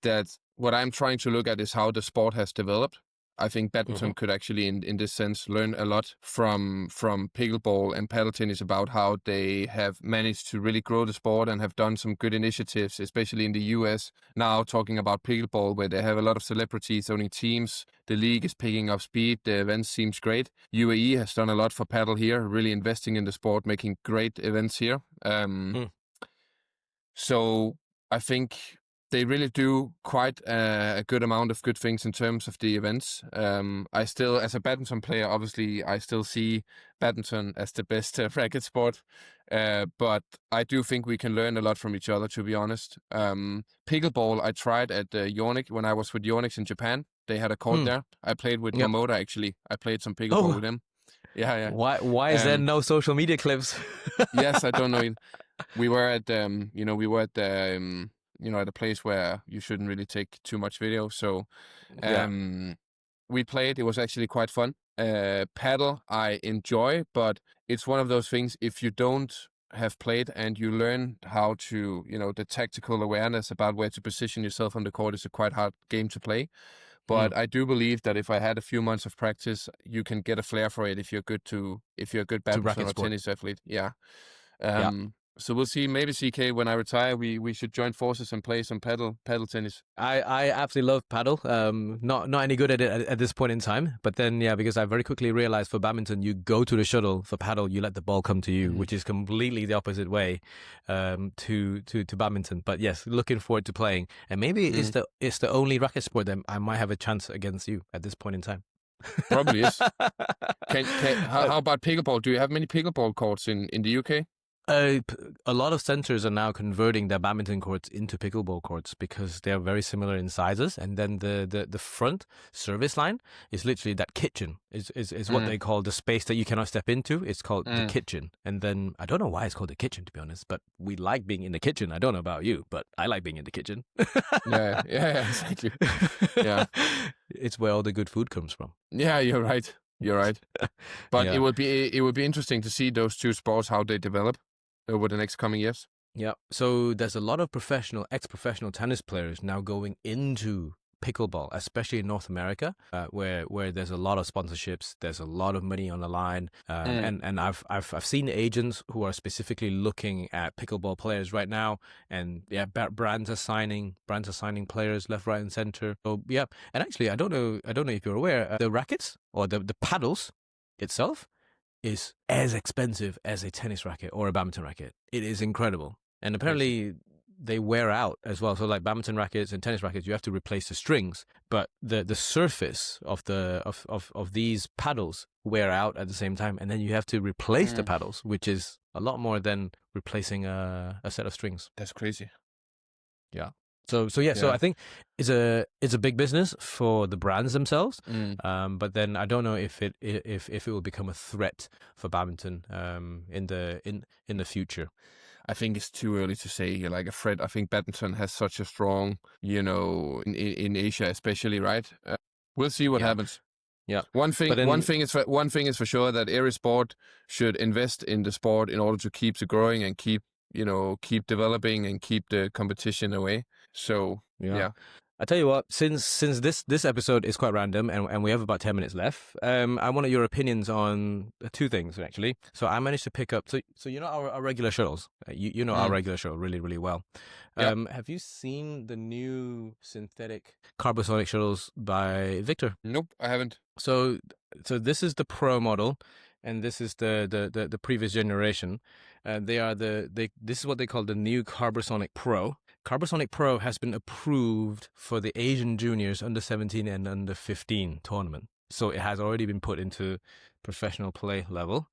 that what I'm trying to look at is how the sport has developed. I think badminton could actually, in this sense, learn a lot from pickleball and paddle tennis about how they have managed to really grow the sport and have done some good initiatives, especially in the US. Now talking about pickleball, where they have a lot of celebrities owning teams. The league is picking up speed. The event seems great. UAE has done a lot for paddle here, really investing in the sport, making great events here. So I think they really do quite a good amount of good things in terms of the events. I still, as a badminton player, obviously, I still see badminton as the best racket sport. But I do think we can learn a lot from each other, to be honest. Pickleball, I tried at Yornik when I was with Yorniks in Japan. They had a court there. I played with Mamoda, actually. I played some pickleball with him. Yeah. Why is there no social media clips? Yes, I don't know. We were at at a place where you shouldn't really take too much video. So we played. It was actually quite fun. Paddle, I enjoy, but it's one of those things, if you don't have played and you learn how to, the tactical awareness about where to position yourself on the court, is a quite hard game to play. But I do believe that if I had a few months of practice, you can get a flair for it if you're a good badminton or tennis athlete. Yeah. So we'll see. Maybe CK, when I retire, we should join forces and play some paddle tennis. I absolutely love paddle. Not any good at it at this point in time. But then because I very quickly realized for badminton, you go to the shuttle. For paddle, you let the ball come to you, which is completely the opposite way to badminton. But yes, looking forward to playing. And maybe it's the only racket sport that I might have a chance against you at this point in time. Probably is. How about pickleball? Do you have many pickleball courts in the UK? A lot of centers are now converting their badminton courts into pickleball courts because they are very similar in sizes. And then the front service line is literally that kitchen is what they call the space that you cannot step into. It's called the kitchen. And then I don't know why it's called the kitchen, to be honest, but we like being in the kitchen. I don't know about you, but I like being in the kitchen. yeah, exactly. Yeah, it's where all the good food comes from. Yeah, you're right. But it would be interesting to see those two sports, how they develop over the next coming years. Yeah. So there's a lot of ex-professional tennis players now going into pickleball, especially in North America, where there's a lot of sponsorships, there's a lot of money on the line, and I've seen agents who are specifically looking at pickleball players right now, and brands are signing players left, right, and center. So and actually, I don't know if you're aware, the rackets or the paddles itself is as expensive as a tennis racket or a badminton racket. It is incredible. And apparently they wear out as well. So like badminton rackets and tennis rackets, you have to replace the strings, but the surface of these paddles wear out at the same time. And then you have to replace the paddles, which is a lot more than replacing a set of strings. That's crazy. Yeah. So I think it's a big business for the brands themselves, but then I don't know if it will become a threat for badminton in the future. I think it's too early to say, like a threat. I think badminton has such a strong, in Asia especially, right? We'll see what happens. Yeah. One thing is for sure, that every sport should invest in the sport in order to keep it growing and keep developing and keep the competition away. So yeah. I tell you what, since this episode is quite random and we have about 10 minutes left, I wanted your opinions on two things, actually. So I managed to pick up, so you know our regular shuttles. You know our regular shuttle really, really well. Have you seen the new synthetic carbosonic shuttles by Viktor? Nope, I haven't. So this is the Pro model, and this is the previous generation. This is what they call the new Carbosonic Pro. Carbosonic Pro has been approved for the Asian Juniors under 17 and under 15 tournament. So it has already been put into professional play level.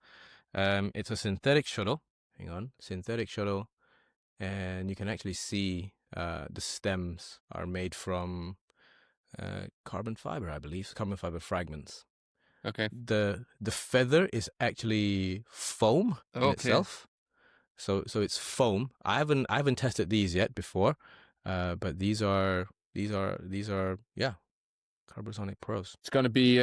It's a synthetic shuttle. Synthetic shuttle. And you can actually see the stems are made from carbon fiber, I believe. Carbon fiber fragments. Okay. The feather is actually foam in itself. So it's foam. I haven't tested these yet before, but these are Carbosonic Pros. It's going to be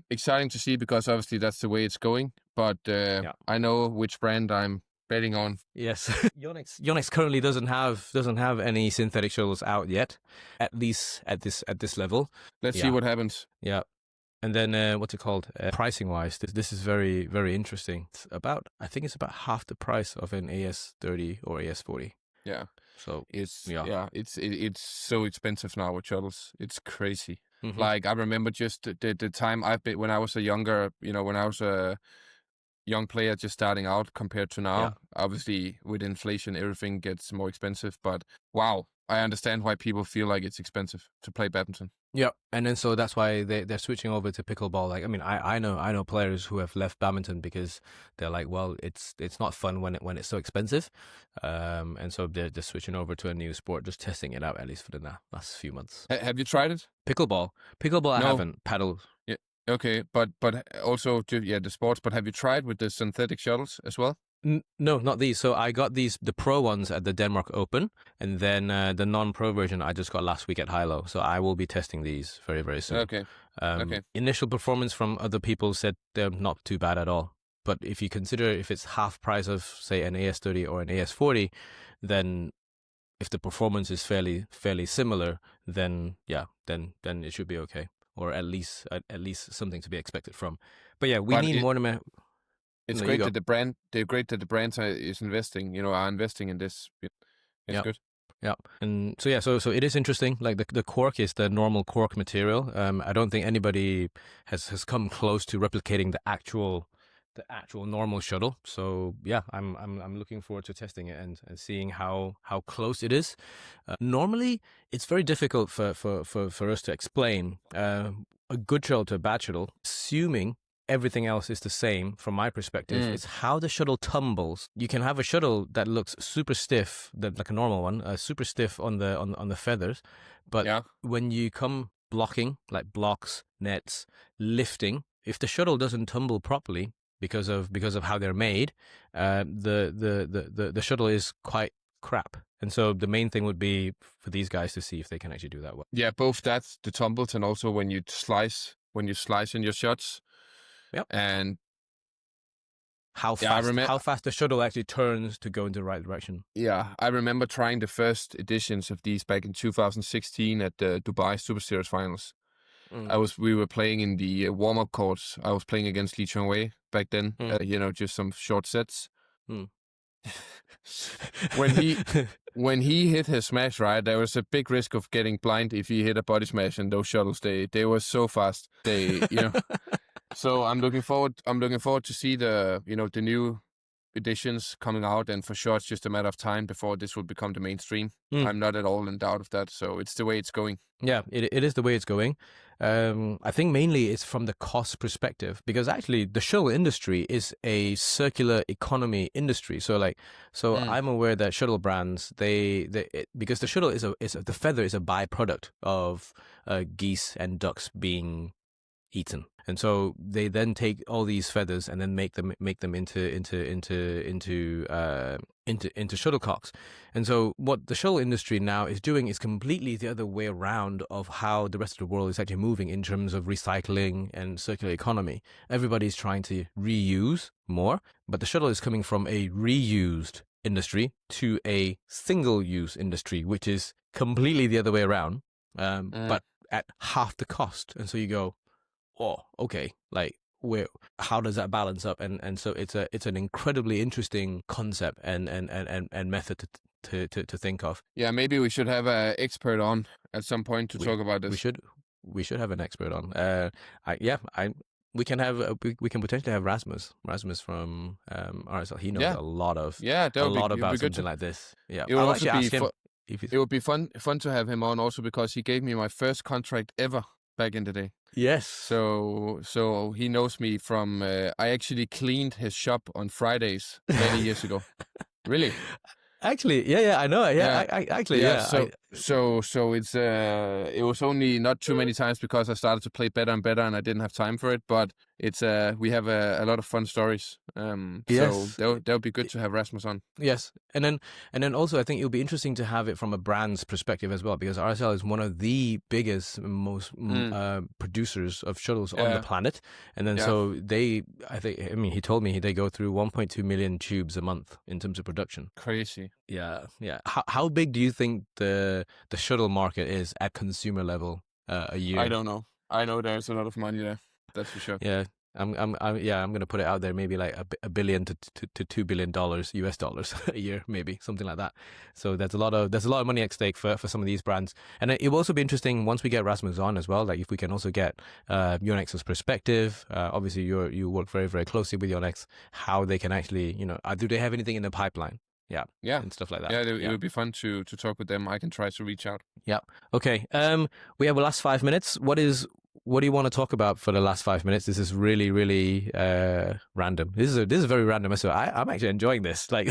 exciting to see, because obviously that's the way it's going. But I know which brand I'm betting on. Yes, Yonex currently doesn't have any synthetic shuttles out yet, at least at this level. Let's see what happens. Yeah. And then what's it called? Pricing wise, this is very, very interesting. I think it's about half the price of an AS30 or AS40. Yeah. So it's it's so expensive now with shuttles. It's crazy. Mm-hmm. Like I remember just the time I've been when I was a younger, when I was a young player just starting out compared to now. Yeah. Obviously with inflation everything gets more expensive, but wow, I understand why people feel like it's expensive to play badminton. Yeah, and then so that's why they're switching over to pickleball. Like, I mean, I know players who have left badminton because they're like, well, it's not fun when it's so expensive, and so they're just switching over to a new sport, just testing it out at least for the last few months. Have you tried it? Pickleball, I haven't. Padel. Yeah. Okay, but also the sports. But have you tried with the synthetic shuttles as well? No, not these. So I got the pro ones at the Denmark Open, and then the non-pro version I just got last week at Hilo. So I will be testing these very, very soon. Okay. Initial performance from other people said they're not too bad at all. But if you consider if it's half price of, say, an AS30 or an AS40, then if the performance is fairly similar, then it should be okay, or at least something to be expected from. But yeah, we need more. It's great that the brand. They're great that the brand is investing. Are investing in this. It's good. Yeah, and so it is interesting. Like the cork is the normal cork material. I don't think anybody has come close to replicating the actual normal shuttle. So yeah, I'm looking forward to testing it and seeing how close it is. Normally, it's very difficult for us to explain a good shuttle to a bad shuttle, assuming everything else is the same. From my perspective, it's how the shuttle tumbles. You can have a shuttle that looks super stiff, like a normal one, super stiff on the feathers, but when you come blocking, like blocks, nets, lifting, if the shuttle doesn't tumble properly because of how they're made, the shuttle is quite crap. And so the main thing would be for these guys to see if they can actually do that well. Yeah, both that's the tumbles and also when you slice in your shots. Yep. And how fast the shuttle actually turns to go in the right direction. Yeah, I remember trying the first editions of these back in 2016 at the Dubai Super Series finals. We were playing in the warm-up courts. I was playing against Lee Chong-wei back then. Just some short sets. When he hit his smash, right, there was a big risk of getting blind if he hit a body smash, and those shuttles they were so fast. So I'm looking forward to see the the new editions coming out, and for sure it's just a matter of time before this will become the mainstream. I'm not at all in doubt of that. So it's the way it's going. Yeah, it is the way it's going. I think mainly it's from the cost perspective, because actually the shuttle industry is a circular economy industry. So I'm aware that shuttle brands, because the shuttle the feather is a byproduct of geese and ducks being eaten, and so they then take all these feathers and then make them into shuttlecocks. And so what the shuttle industry now is doing is completely the other way around of how the rest of the world is actually moving in terms of recycling and circular economy. Everybody's trying to reuse more, but the shuttle is coming from a reused industry to a single-use industry, which is completely the other way around, but at half the cost. And so you go, oh, okay, like how does that balance up? And so it's an incredibly interesting concept and method to think of. Yeah, maybe we should have an expert on at some point to talk about this. We should have an expert on. We can potentially have Rasmus from RSL. He knows a lot about something like this. Yeah, it would also be it would be fun to have him on also, because he gave me my first contract ever back in the day. Yes. So he knows me from. I actually cleaned his shop on Fridays many years ago. Really? Actually, yeah, I know. Yeah, So it's it was only not too many times because I started to play better and better, and I didn't have time for it. But it's we have a lot of fun stories. Yes. So that would be good to have Rasmus on. Yes, and then also I think it would be interesting to have it from a brand's perspective as well, because RSL is one of the biggest, most producers of shuttles on the planet, and then so he told me they go through 1.2 million tubes a month in terms of production. Crazy. Yeah. How big do you think the shuttle market is at consumer level a year? I don't know. I know there's a lot of money there. That's for sure. Yeah. I'm gonna put it out there, maybe like $1 billion to $2 billion US dollars a year, maybe something like that. So there's a lot of money at stake for some of these brands, and it will also be interesting once we get Rasmus on as well. Like if we can also get Yonex' perspective. Obviously, you work very, very closely with Yonex. How they can actually, do they have anything in the pipeline? Yeah, and stuff like that. Yeah, it would be fun to talk with them. I can try to reach out. Yeah. Okay. We have the last 5 minutes. What do you want to talk about for the last 5 minutes? This is really, really random. This is a very random episode. I'm actually enjoying this. Like,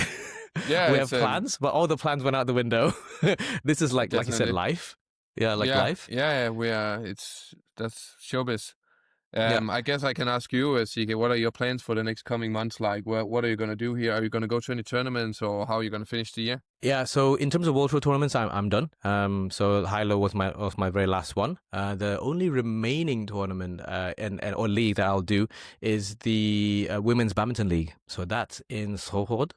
we have plans, but all the plans went out the window. This is like you said, life. Yeah, life. Yeah, we are. That's showbiz. I guess I can ask you, CK, what are your plans for the next coming months? Like, what are you going to do here? Are you going to go to any tournaments, or how are you going to finish the year? Yeah, so in terms of World Tour tournaments, I'm done. So Hilo was my very last one. The only remaining tournament or league that I'll do is the Women's Badminton League. So that's in Solrød,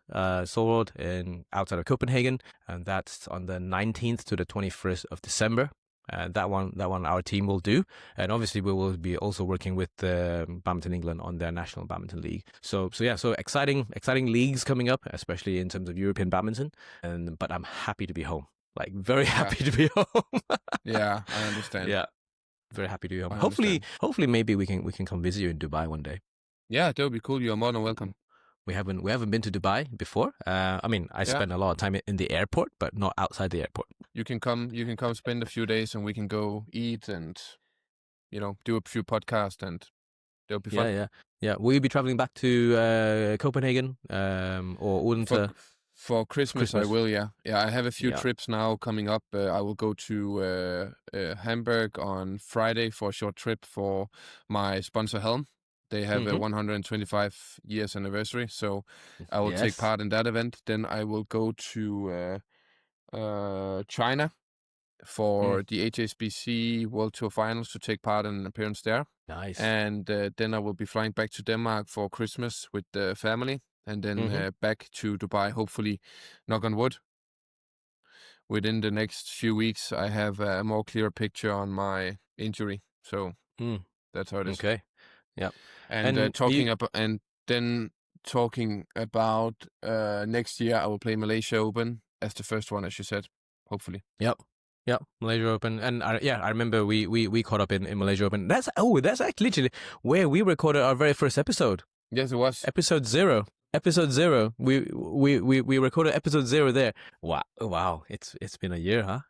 outside of Copenhagen, and that's on the 19th to the 21st of December. That one our team will do, and obviously we will be also working with Badminton England on their national badminton league. So exciting leagues coming up, especially in terms of European badminton. But I'm happy to be home, like very happy to be home. Yeah, I understand. Yeah, very happy to be home. Hopefully, maybe we can come visit you in Dubai one day. Yeah, that would be cool. You're more than welcome. We haven't been to Dubai before. I spent a lot of time in the airport, but not outside the airport. You can come spend a few days, and we can go eat and do a few podcasts, and it'll be fun. Yeah. Will you be traveling back to Copenhagen or Odense? For Christmas, I will. Yeah. I have a few trips now coming up. I will go to Hamburg on Friday for a short trip for my sponsor Helm. They have a 125 years anniversary, so I will take part in that event. Then I will go to China for the HSBC World Tour Finals to take part in an appearance there. Nice. And then I will be flying back to Denmark for Christmas with the family, and then back to Dubai, hopefully, knock on wood. Within the next few weeks, I have a more clear picture on my injury. So that's how it is. Okay. Yeah. And talking about next year, I will play Malaysia Open as the first one, as you said, hopefully. Yep, Malaysia Open, and I remember we caught up in Malaysia Open. That's actually literally where we recorded our very first episode. Yes, it was episode 0. Episode 0. We recorded episode 0 there. Wow. It's been a year, huh?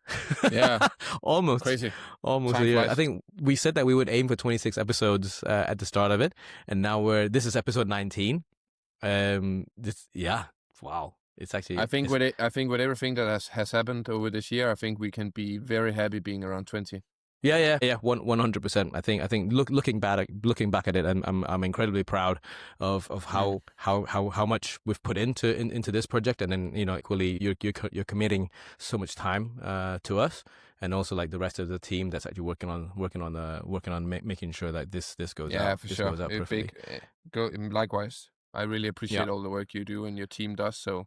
Yeah. Almost. Crazy. Almost Time a year. flies. I think we said that we would aim for 26 episodes at the start of it, and now this is episode 19. Wow. It's actually. I think with everything that has happened over this year, I think we can be very happy being around 20. Yeah, 100%. I think looking back at it, I'm incredibly proud of how much we've put into this project, and then equally you're committing so much time to us, and also like the rest of the team that's actually working on making sure that this goes out. Yeah, for this sure. Goes out perfectly. Likewise, I really appreciate all the work you do and your team does. So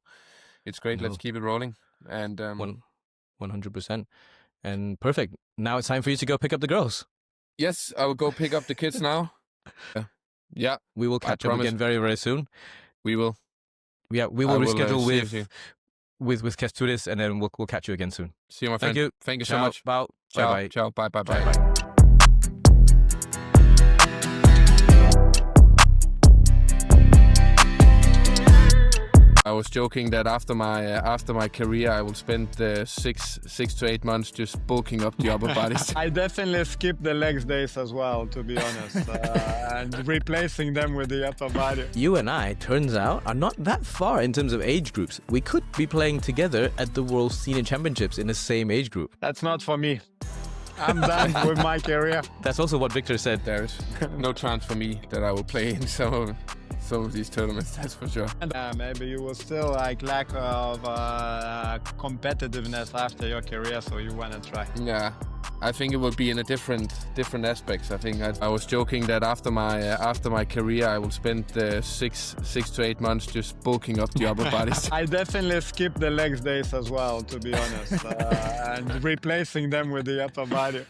it's great. Let's keep it rolling. And 100%. And perfect. Now it's time for you to go pick up the girls. Yes, I will go pick up the kids now. Yeah. We will catch up again very, very soon. We will. Yeah, we will reschedule with Kestutis, and then we'll catch you again soon. See you, my friend. Thank you so much. Bye. Ciao. Bye. Ciao. Bye. Bye. I was joking that after my career, I will spend 6 to 8 months just bulking up the upper bodies. I definitely skip the legs days as well, to be honest, and replacing them with the upper body. You and I, turns out, are not that far in terms of age groups. We could be playing together at the World Senior Championships in the same age group. That's not for me. I'm done with my career. That's also what Viktor said. There is no chance for me that I will play in some of these tournaments, that's for sure. And maybe you will still lack of competitiveness after your career, so you want to try. Yeah, I think it will be in a different aspects. I think I was joking that after my career, I will spend 6 to 8 months just bulking up the upper bodies. I definitely skip the legs days as well, to be honest, and replacing them with the upper body.